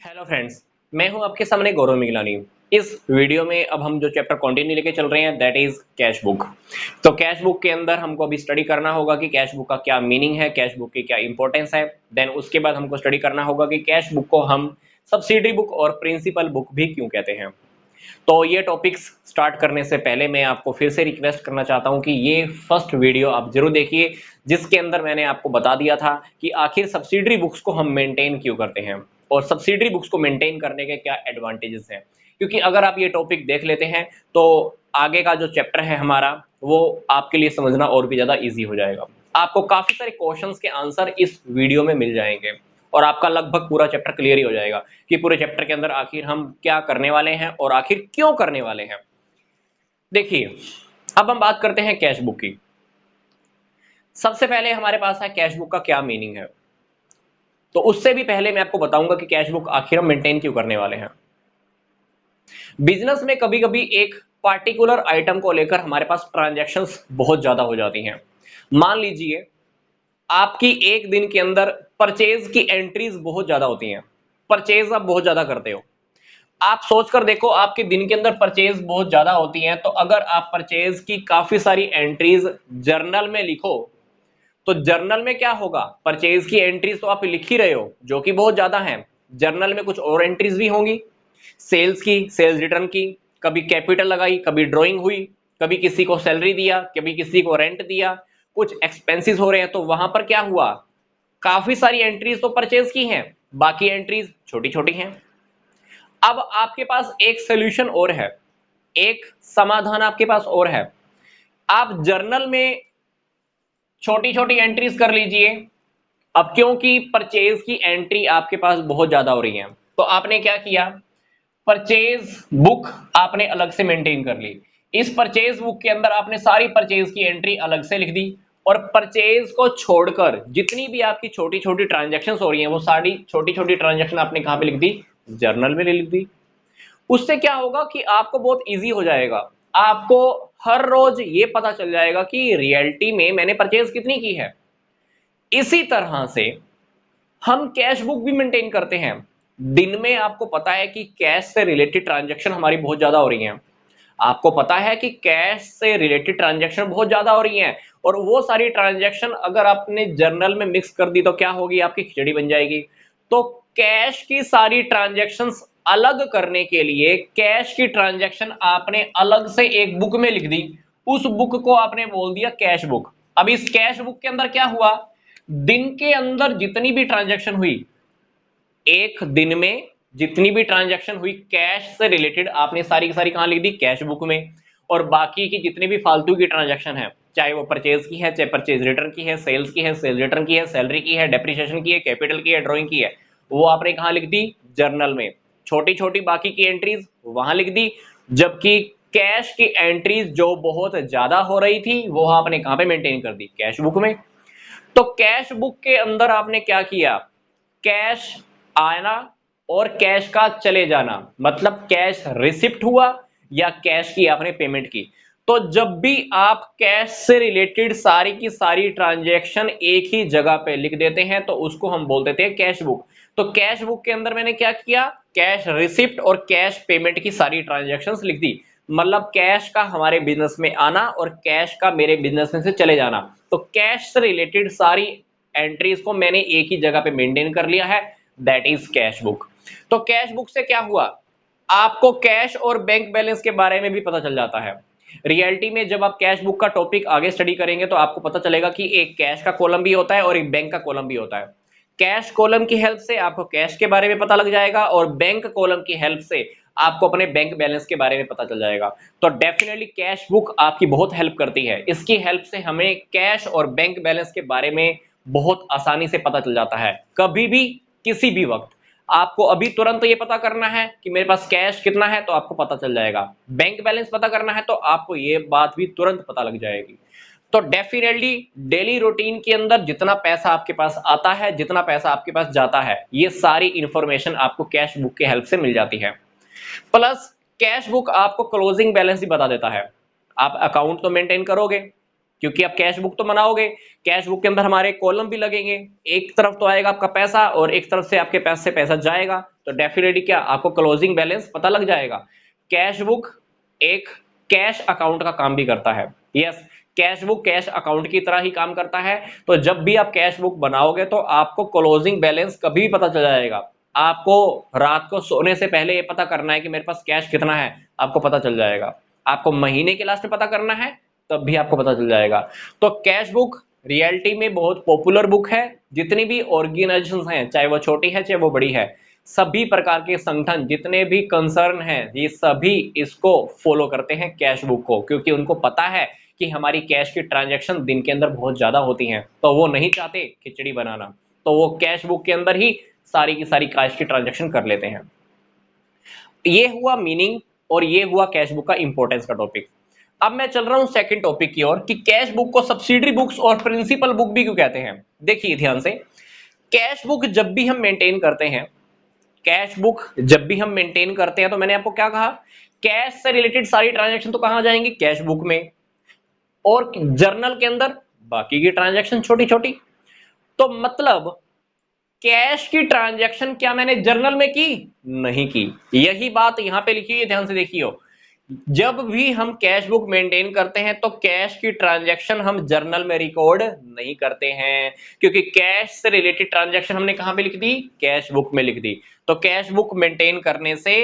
Hello friends. मैं हूं आपके सामने गौरव मिगलानी। इस वीडियो में अब हम जो चैप्टर कंटिन्यू लेके चल रहे हैं दैट इज कैश बुक। तो कैश बुक के अंदर हमको अभी स्टडी करना होगा कि कैश बुक का क्या मीनिंग है, कैश बुक की क्या इंपॉर्टेंस है। देन उसके बाद हमको स्टडी करना होगा कि कैश बुक को हम सब्सिडरी बुक और प्रिंसिपल बुक भी क्यों कहते हैं। तो ये टॉपिक्स स्टार्ट करने से पहले मैं आपको फिर से रिक्वेस्ट करना चाहता हूं कि ये फर्स्ट वीडियो आप जरूर देखिए, जिसके अंदर मैंने आपको बता दिया था कि आखिर सब्सिडरी बुक्स को हम मेंटेन क्यों करते हैं और सब्सिडरी बुक्स को मेंटेन करने के क्या एडवांटेजेस हैं। क्योंकि अगर आप ये टॉपिक देख लेते हैं तो आगे का जो चैप्टर है हमारा वो आपके लिए समझना और भी ज्यादा ईजी हो जाएगा। आपको काफी सारे क्वेश्चंस के आंसर इस वीडियो में मिल जाएंगे और आपका लगभग पूरा चैप्टर क्लियर ही हो जाएगा कि पूरे चैप्टर के अंदर आखिर हम क्या करने वाले हैं और आखिर क्यों करने वाले हैं। देखिए, अब हम बात करते हैं कैश बुक की। सबसे पहले हमारे पास है कैश बुक का क्या मीनिंग है। तो उससे भी पहले मैं आपको बताऊंगा कि कैश बुक आखिर हम मेंटेन क्यों करने वाले हैं। बिजनेस में कभी कभी एक पार्टिकुलर आइटम को लेकर हमारे पास ट्रांजैक्शंस बहुत ज्यादा हो जाती हैं। मान लीजिए आपकी एक दिन के अंदर परचेज की एंट्रीज बहुत ज्यादा होती हैं, परचेज आप बहुत ज्यादा करते हो। आप सोचकर देखो, आपके दिन के अंदर परचेज बहुत ज्यादा होती हैं, तो अगर आप परचेज की काफी सारी एंट्रीज जर्नल में लिखो तो जर्नल में क्या होगा, परचेज की एंट्रीज तो आप लिख ही रहे हो जो कि बहुत ज्यादा है। जर्नल में कुछ और एंट्रीज भी होंगी, सेल्स की, सेल्स रिटर्न की, कभी कैपिटल लगाई, कभी ड्रॉइंग हुई, कभी किसी को सैलरी दिया, कभी किसी को रेंट दिया, कुछ एक्सपेंसेस हो रहे हैं, तो वहां पर क्या हुआ, काफी सारी एंट्रीज तो परचेज की हैं, बाकी एंट्रीज छोटी छोटी हैं। अब आपके पास एक सोल्यूशन और है, एक समाधान आपके पास और है। आप जर्नल में छोटी छोटी एंट्रीज कर लीजिए। अब क्योंकि परचेज की एंट्री आपके पास बहुत ज्यादा हो रही है तो आपने क्या किया, परचेज बुक आपने अलग से मेंटेन कर ली। इस परचेज बुक के अंदर आपने सारी परचेज की एंट्री अलग से लिख दी और परचेज को छोड़कर जितनी भी आपकी छोटी छोटी ट्रांजैक्शंस हो रही हैं वो सारी छोटी छोटी ट्रांजैक्शन आपने कहां पे लिख दी, जर्नल में लिख दी। उससे क्या होगा कि आपको बहुत इजी हो जाएगा, आपको हर रोज ये पता चल जाएगा कि रियलिटी में मैंने परचेज कितनी की है। इसी तरह से हम कैश बुक भी मेंटेन करते हैं। दिन में आपको पता है कि कैश से रिलेटेड ट्रांजैक्शन हमारी बहुत ज्यादा हो रही हैं, आपको पता है कि कैश से रिलेटेड ट्रांजैक्शन बहुत ज्यादा हो रही हैं और वो सारी ट्रांजैक्शन अगर आपने जर्नल में मिक्स कर दी तो क्या होगी, आपकी खिचड़ी बन जाएगी। तो कैश की सारी ट्रांजैक्शंस अलग करने के लिए कैश की ट्रांजैक्शन आपने अलग से एक बुक में लिख दी, उस बुक को आपने बोल दिया कैश बुक। अब इस कैश बुक के अंदर क्या हुआ, दिन के अंदर जितनी भी ट्रांजैक्शन हुई, एक दिन में जितनी भी ट्रांजैक्शन हुई कैश से रिलेटेड आपने सारी की सारी कहां लिख दी, कैश बुक में। और बाकी की जितनी भी फालतू की ट्रांजैक्शन है, चाहे वो परचेज की है, चाहे परचेज रिटर्न की है, सेल्स की है, सेल्स रिटर्न की है, सैलरी की है, डेप्रिसिएशन की है, कैपिटल की है, ड्रॉइंग की है, वो आपने कहां लिख दी, जर्नल में। छोटी छोटी बाकी की एंट्रीज वहां लिख दी। जबकि कैश की एंट्रीज जो बहुत ज्यादा हो रही थी वो आपने कहां पे मेंटेन कर दी, कैश बुक में। तो कैश बुक के अंदर आपने क्या किया, कैश आना और कैश का चले जाना, मतलब कैश रिसिप्ट हुआ या कैश की आपने पेमेंट की। तो जब भी आप कैश से रिलेटेड सारी की सारी ट्रांजैक्शन एक ही जगह पे लिख देते हैं तो उसको हम बोल देते हैं कैश बुक। तो कैश बुक के अंदर मैंने क्या किया, कैश रिसिप्ट और कैश पेमेंट की सारी ट्रांजैक्शंस लिख दी, मतलब कैश का हमारे बिजनेस में आना और कैश का मेरे बिजनेस में से चले जाना। तो कैश से रिलेटेड सारी एंट्रीज को मैंने एक ही जगह पे मेंटेन कर लिया है, दैट इज कैश बुक। तो कैश बुक से क्या हुआ, आपको कैश और बैंक बैलेंस के बारे में भी पता चल जाता है। रियलिटी में जब आप कैश बुक का टॉपिक आगे स्टडी करेंगे तो आपको पता चलेगा कि एक कैश का कॉलम भी होता है और एक बैंक का कॉलम भी होता है। कैश कॉलम की हेल्प से आपको कैश के बारे में पता लग जाएगा और बैंक कॉलम की हेल्प से आपको अपने बैंक बैलेंस के बारे में पता चल जाएगा। तो डेफिनेटली कैश बुक आपकी बहुत हेल्प करती है, इसकी हेल्प से हमें कैश और बैंक बैलेंस के बारे में बहुत आसानी से पता चल जाता है। कभी भी किसी भी वक्त आपको अभी तुरंत ये पता करना है कि मेरे पास कैश कितना है तो आपको पता चल जाएगा, बैंक बैलेंस पता करना है तो आपको ये बात भी तुरंत पता लग जाएगी। तो डेफिनेटली डेली रूटीन के अंदर जितना पैसा आपके पास आता है, जितना पैसा आपके पास जाता है, ये सारी इंफॉर्मेशन आपको कैश बुक के हेल्प से मिल जाती है। प्लस कैश बुक आपको क्लोजिंग बैलेंस भी बता देता है। आप अकाउंट तो मेंटेन करोगे क्योंकि आप कैश बुक तो बनाओगे, कैश बुक के अंदर हमारे कॉलम भी लगेंगे, एक तरफ तो आएगा आपका पैसा और एक तरफ से आपके पास से पैसा जाएगा, तो डेफिनेटली क्या आपको क्लोजिंग बैलेंस पता लग जाएगा। कैश बुक एक कैश अकाउंट का काम भी करता है। Yes, cash book cash account की तरह ही काम करता है। तो जब भी आप कैश बुक बनाओगे तो आपको क्लोजिंग बैलेंस कभी भी पता चल जाएगा। आपको रात को सोने से पहले ये पता करना है कि मेरे पास कैश कितना है, आपको पता चल जाएगा। आपको महीने के लास्ट में पता करना है, तब भी आपको पता चल जाएगा। तो कैश बुक रियलिटी में बहुत पॉपुलर बुक है। जितनी भी ऑर्गेनाइजेशंस हैं, चाहे वो छोटी है चाहे वो बड़ी है, सभी प्रकार के संगठन जितने भी कंसर्न हैं, ये सभी इसको फॉलो करते हैं कैश बुक को, क्योंकि उनको पता है कि हमारी कैश की ट्रांजैक्शन दिन के अंदर बहुत ज्यादा होती हैं, तो वो नहीं चाहते खिचड़ी बनाना, तो वो कैश बुक के अंदर ही सारी की सारी कैश की ट्रांजैक्शन कर लेते हैं। ये हुआ मीनिंग और ये हुआ कैश बुक का इंपॉर्टेंस का टॉपिक। अब मैं चल रहा हूं सेकंड टॉपिक की ओर कि कैश बुक को सब्सिडरी बुक्स और प्रिंसिपल बुक भी क्यों कहते हैं। देखिए ध्यान से, कैश बुक जब भी हम मेंटेन करते हैं, कैश बुक जब भी हम मेंटेन करते हैं, तो मैंने आपको क्या कहा, कैश से रिलेटेड सारी ट्रांजैक्शन तो कहां जाएंगी, कैश बुक में, और जर्नल के अंदर बाकी की ट्रांजैक्शन छोटी छोटी। तो मतलब कैश की ट्रांजैक्शन क्या मैंने जर्नल में की, नहीं की। यही बात यहां पे लिखी है, ध्यान से देखियो। जब भी हम कैश बुक मेंटेन करते हैं तो कैश की ट्रांजैक्शन हम जर्नल में रिकॉर्ड नहीं करते हैं, क्योंकि कैश से रिलेटेड ट्रांजैक्शन हमने कहां पे लिख दी, कैश बुक में लिख दी। तो कैश बुक मेंटेन करने से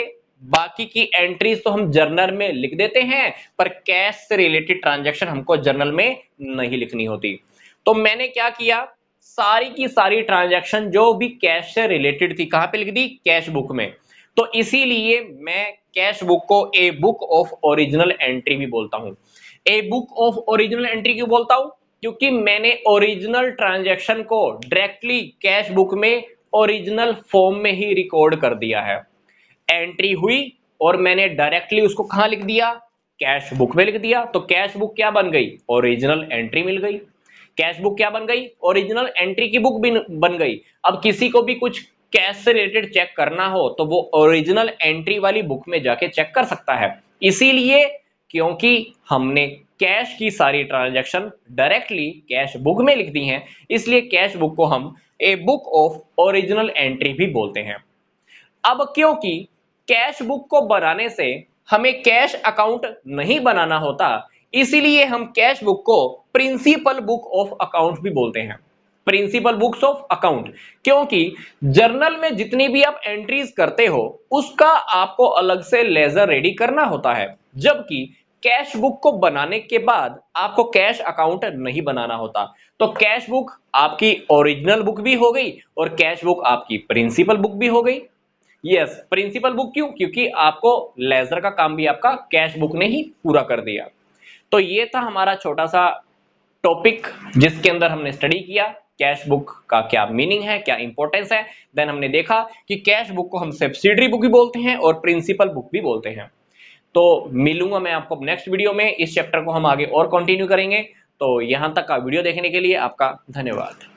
बाकी की एंट्रीज तो हम जर्नल में लिख देते हैं, पर कैश से रिलेटेड ट्रांजैक्शन हमको जर्नल में नहीं लिखनी होती। तो मैंने क्या किया, सारी की सारी ट्रांजैक्शन जो भी कैश से रिलेटेड थी कहां पे लिख दी, कैश बुक में। तो इसीलिए मैं कैश बुक को a book of original entry भी बोलता हूं। A book of original entry क्यों बोलता हूं, क्योंकि मैंने ओरिजिनल ट्रांजैक्शन को डायरेक्टली कैश बुक में ओरिजिनल फॉर्म में ही रिकॉर्ड कर दिया है। एंट्री हुई और मैंने डायरेक्टली उसको कहां लिख दिया, कैश बुक में लिख दिया। तो कैश बुक क्या बन गई, ओरिजिनल एंट्री मिल गई। कैश बुक क्या बन गई, ओरिजिनल एंट्री की बुक भी बन गई। अब किसी को भी कुछ कैश से रिलेटेड चेक करना हो तो वो ओरिजिनल एंट्री वाली बुक में जाके चेक कर सकता है। इसीलिए क्योंकि हमने कैश की सारी ट्रांजैक्शन डायरेक्टली कैश बुक में लिख दी हैं, इसलिए कैश बुक को हम a book of original entry भी बोलते हैं। अब क्योंकि कैश बुक को बनाने से हमें कैश अकाउंट नहीं बनाना होता, इसीलिए हम कैश बुक को प्रिंसिपल बुक ऑफ अकाउंट भी बोलते हैं। प्रिंसिपल बुक्स ऑफ अकाउंट, क्योंकि जर्नल में जितनी भी आप एंट्रीज करते हो उसका आपको अलग से लेजर रेडी करना होता है, जबकि कैश बुक को बनाने के बाद आपको कैश अकाउंट नहीं बनाना होता। तो कैश बुक आपकी ओरिजिनल बुक भी हो गई और कैश बुक आपकी प्रिंसिपल बुक भी हो गई। यस, प्रिंसिपल बुक क्यों, क्योंकि आपको लेजर का काम भी आपका कैश बुक ने ही पूरा कर दिया। तो ये था हमारा छोटा सा टॉपिक जिसके अंदर हमने स्टडी किया कैश बुक का क्या मीनिंग है, क्या इंपॉर्टेंस है। देन हमने देखा कि कैश बुक को हम सब्सिडरी बुक भी बोलते हैं और प्रिंसिपल बुक भी बोलते हैं। तो मिलूंगा मैं आपको नेक्स्ट वीडियो में, इस चैप्टर को हम आगे और कंटिन्यू करेंगे। तो यहां तक का वीडियो देखने के लिए आपका धन्यवाद।